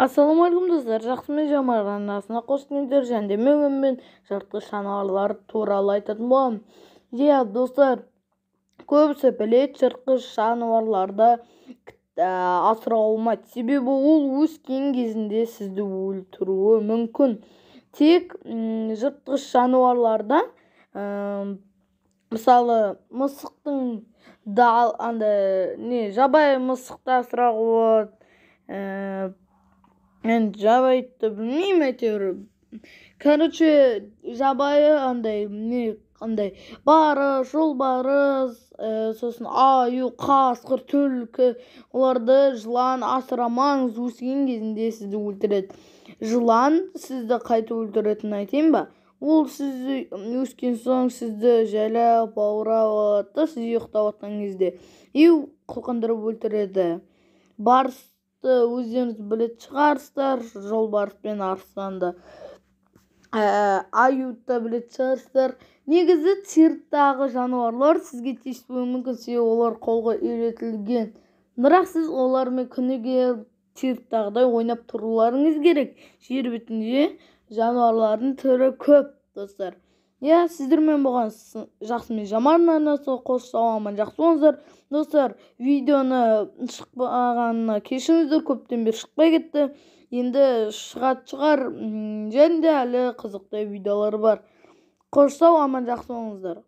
Ассалаумағалейкум достар, жақсы жаман арнасына қош келдіңіздер. Және мен жыртқыш жануарлар туралы айтатын боламын. Достар, көбісі біледі, жыртқыш жануарларды асырауға болмайды. Себебі ол өскен кезінде сізді өлтіруі мүмкін. Тек жыртқыш жануарларда мысалы мысықтың жабайы мысықты асырауға болады. Мен жабайы білмеймін, әйтеуір. Жабайы барыс, жолбарыс, сосын аю, қасқыр, түлкі, оларды жылан асырамаңыз, өскен кезінде сізді өлтіреді. Жылан сізді қайта өлтіретінін айтайын ба? Ол сізді өскен соң сізді жайлап баурап, сіз ұйықтап жатқан кезде қылқындырып өлтіреді. Барысты өздеріңіз білетін шығарсыздар, жолбарыс пен арыстанды. Аюды білетін шығарсыздар. Негізі цирктағы жануарлар сізге тиіспеуі мүмкін, себебі олар қолға үйретілген. Бірақ сіз олармен күніге цирктағыдай ойнап тұруларыңыз керек. Жер бетінде жануарлардың түрі көп, достар. Сіздермен болған жақсы мен жаман арнасы қош аман жақсы болыңыздар. Достар, видеоны шықпағанына кешіріңіздер, көптен бері шықпай кетті. Енді шығар, және де әлі қызықты видеолар бар. Қош аман жақсы болыңыздар.